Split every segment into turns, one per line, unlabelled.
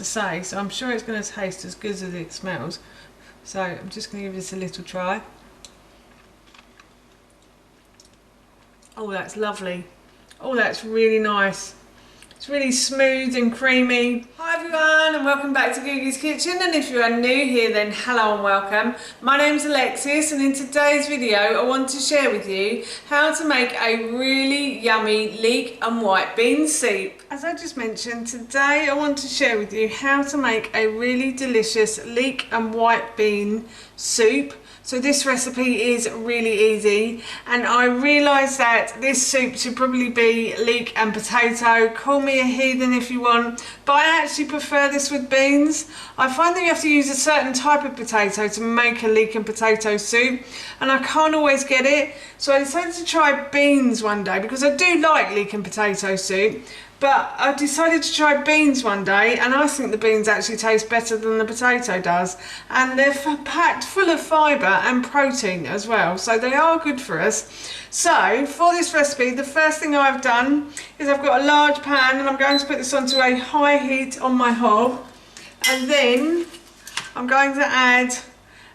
say, so I'm sure it's going to taste as good as it smells. So I'm just going to give this a little try. Oh, that's lovely. Oh, that's really nice. It's really smooth and creamy. Hi everyone, and welcome back to Googie's Kitchen, and if you are new here then hello and welcome. My name's Alexis, and in today's video I want to share with you how to make a really yummy leek and white bean soup. As I just mentioned, today I want to share with you how to make a really delicious leek and white bean soup. So this recipe is really easy, and I realised that this soup should probably be leek and potato. Call me a heathen if you want, but I actually prefer this with beans. I find that you have to use a certain type of potato to make a leek and potato soup, and I can't always get it. So I decided to try beans one day because I do like leek and potato soup. But I decided to try beans one day, and I think the beans actually taste better than the potato does. And they're packed full of fibre and protein as well, so they are good for us. So for this recipe, the first thing I've done is I've got a large pan, and I'm going to put this onto a high heat on my hob. And then I'm going to add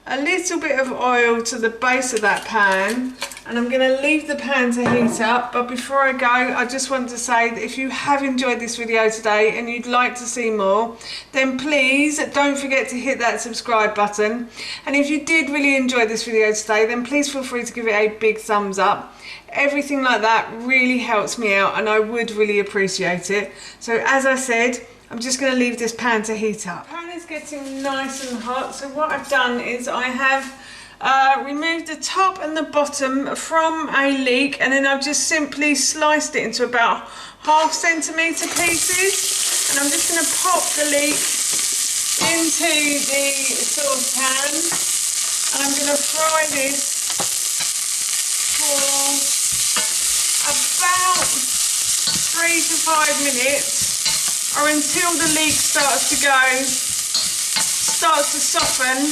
a little bit of oil to the base of that pan, and I'm going to leave the pan to heat up. But before I go, I just want to say that if you have enjoyed this video today and you'd like to see more, then please don't forget to hit that subscribe button. And if you did really enjoy this video today, then please feel free to give it a big thumbs up. Everything like that really helps me out, and I would really appreciate it. So as I said, I'm just going to leave this pan to heat up. The pan is getting nice and hot, so what I've done is I have removed the top and the bottom from a leek, and then I've just simply sliced it into about ½ centimetre pieces. And I'm just going to pop the leek into the saucepan, and I'm going to fry this for about 3 to 5 minutes, or until the leek starts to soften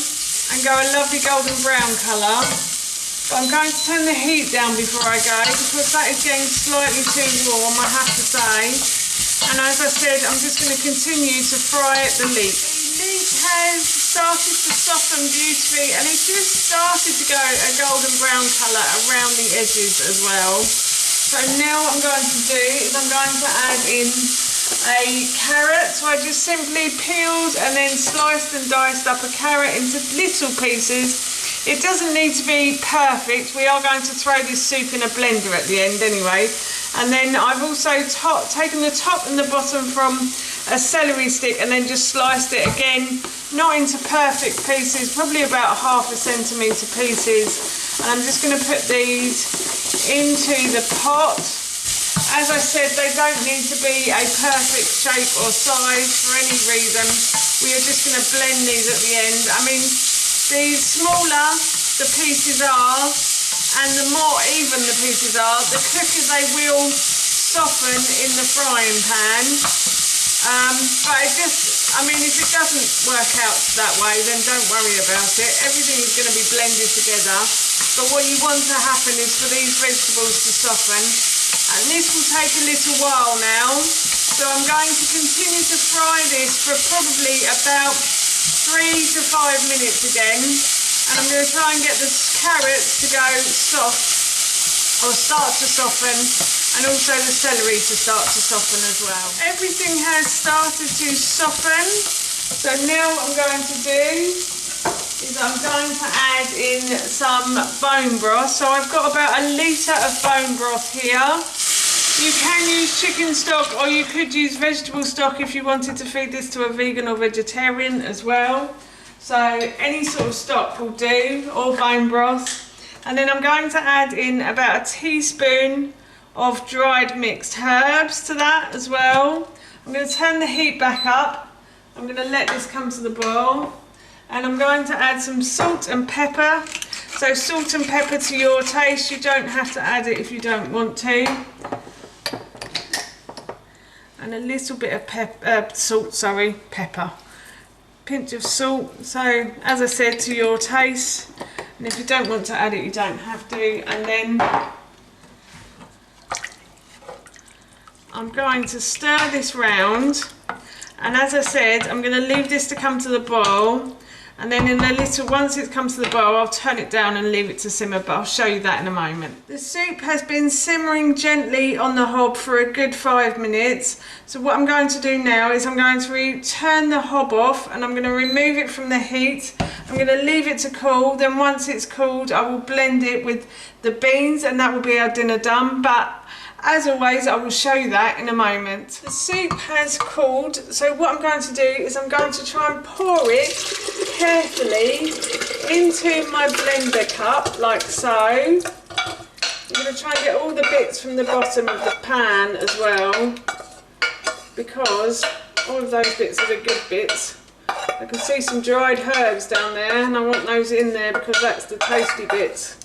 and go a lovely golden brown colour. But I'm going to turn the heat down before I go, because that is getting slightly too warm, I have to say. And as I said, I'm just going to continue to fry the leek. The leek has started to soften beautifully, and it's just started to go a golden brown colour around the edges as well. So now what I'm going to do is I'm going to add in a carrot. So I just simply peeled and then sliced and diced up a carrot into little pieces. It doesn't need to be perfect. We are going to throw this soup in a blender at the end anyway. And then I've also taken the top and the bottom from a celery stick and then just sliced it again, not into perfect pieces, probably about ½ centimetre pieces. And I'm just going to put these into the pot. As I said, they don't need to be a perfect shape or size for any reason. We are just going to blend these at the end. I mean, the smaller the pieces are and the more even the pieces are, the quicker they will soften in the frying pan. But I mean, if it doesn't work out that way, then don't worry about it. Everything is going to be blended together. But what you want to happen is for these vegetables to soften. And this will take a little while now, so I'm going to continue to fry this for probably about 3 to 5 minutes again. And I'm going to try and get the carrots to go soft, or start to soften, and also the celery to start to soften as well. Everything has started to soften, so now what I'm going to do is I'm going to add in some bone broth. So I've got about 1 litre of bone broth here. You can use chicken stock, or you could use vegetable stock if you wanted to feed this to a vegan or vegetarian as well. So any sort of stock will do, or bone broth. And then I'm going to add in about 1 teaspoon of dried mixed herbs to that as well. I'm going to turn the heat back up. I'm going to let this come to the boil. And I'm going to add some salt and pepper. So salt and pepper to your taste. You don't have to add it if you don't want to. And a little bit of pepper. Pinch of salt. So as I said, to your taste. And if you don't want to add it, you don't have to. And then I'm going to stir this round. And as I said, I'm going to leave this to come to the boil, and then once it's come to the boil, I'll turn it down and leave it to simmer, but I'll show you that in a moment. The soup has been simmering gently on the hob for a good 5 minutes. So what I'm going to do now is I'm going to turn the hob off, and I'm going to remove it from the heat. I'm going to leave it to cool. Then once it's cooled, I will blend it with the beans, and that will be our dinner done. But as always, I will show you that in a moment. The soup has cooled, so what I'm going to do is I'm going to try and pour it carefully into my blender cup, like so. I'm going to try and get all the bits from the bottom of the pan as well, because all of those bits are the good bits. I can see some dried herbs down there, and I want those in there because that's the tasty bits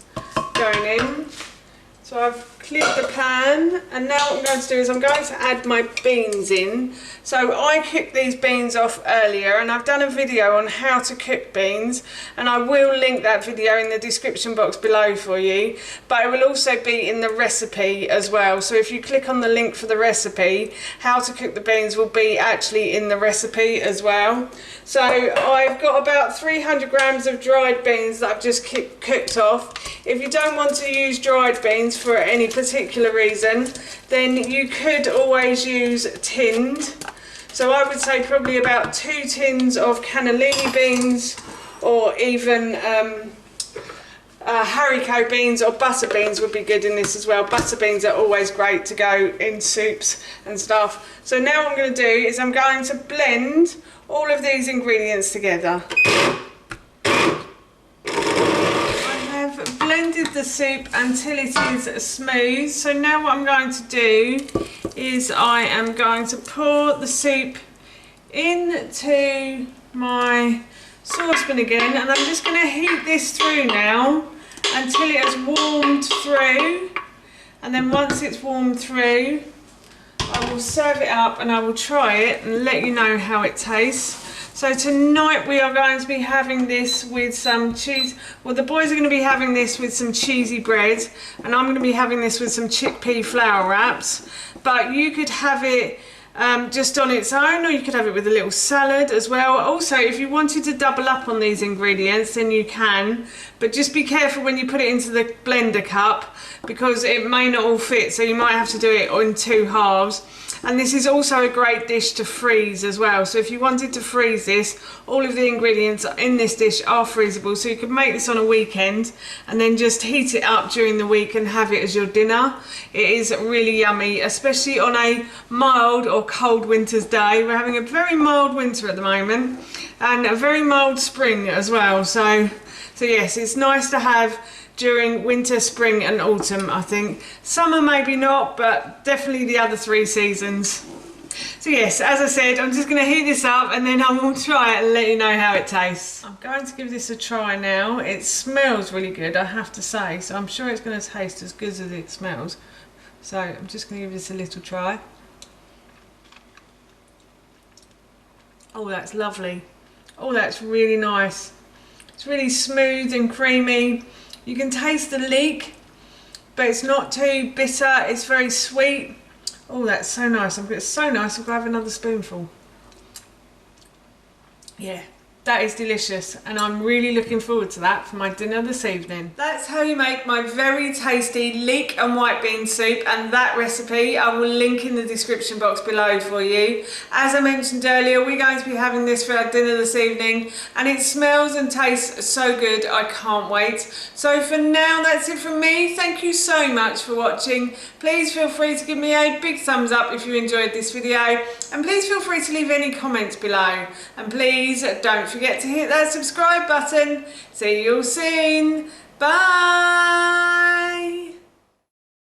going in. So I've cleared the pan, and now what I'm going to do is I'm going to add my beans in. So I cooked these beans off earlier, and I've done a video on how to cook beans, and I will link that video in the description box below for you, but it will also be in the recipe as well. So if you click on the link for the recipe, how to cook the beans will be actually in the recipe as well. So I've got about 300 grams of dried beans that I've just cooked off. If you don't want to use dried beans for any particular reason, then you could always use tinned. So I would say probably about 2 tins of cannellini beans, or even haricot beans or butter beans would be good in this as well. Butter beans are always great to go in soups and stuff. So now what I'm going to do is I'm going to blend all of these ingredients together. Blended the soup until it is smooth. So now what I'm going to do is I am going to pour the soup into my saucepan again, and I'm just going to heat this through now until it has warmed through, and then once it's warmed through, I will serve it up and I will try it and let you know how it tastes. So tonight we are going to be having this with some cheese. Well, the boys are going to be having this with some cheesy bread, and I'm going to be having this with some chickpea flour wraps. But you could have it just on its own, or you could have it with a little salad as well. Also, if you wanted to double up on these ingredients, then you can, but just be careful when you put it into the blender cup, because it may not all fit, so you might have to do it in 2 halves. And this is also a great dish to freeze as well. So if you wanted to freeze this, all of the ingredients in this dish are freezable. So you could make this on a weekend and then just heat it up during the week and have it as your dinner. It is really yummy, especially on a mild or cold winter's day. We're having a very mild winter at the moment, and a very mild spring as well. So yes, it's nice to have during winter, spring and autumn, I think. Summer maybe not, but definitely the other 3 seasons. So yes, as I said, I'm just going to heat this up and then I will try it and let you know how it tastes. I'm going to give this a try now. It smells really good, I have to say, so I'm sure it's going to taste as good as it smells. So I'm just going to give this a little try. Oh, that's lovely. Oh, that's really nice. It's really smooth and creamy. You can taste the leek, but it's not too bitter. It's very sweet. Oh, that's so nice. It's so nice. I'm going to have another spoonful. Yeah, that is delicious, and I'm really looking forward to that for my dinner this evening. That's how you make my very tasty leek and white bean soup, and that recipe I will link in the description box below for you. As I mentioned earlier, we're going to be having this for our dinner this evening, and it smells and tastes so good, I can't wait. So for now, that's it from me. Thank you so much for watching. Please feel free to give me a big thumbs up if you enjoyed this video, and please feel free to leave any comments below, and please don't forget to hit that subscribe button. See you all soon. Bye.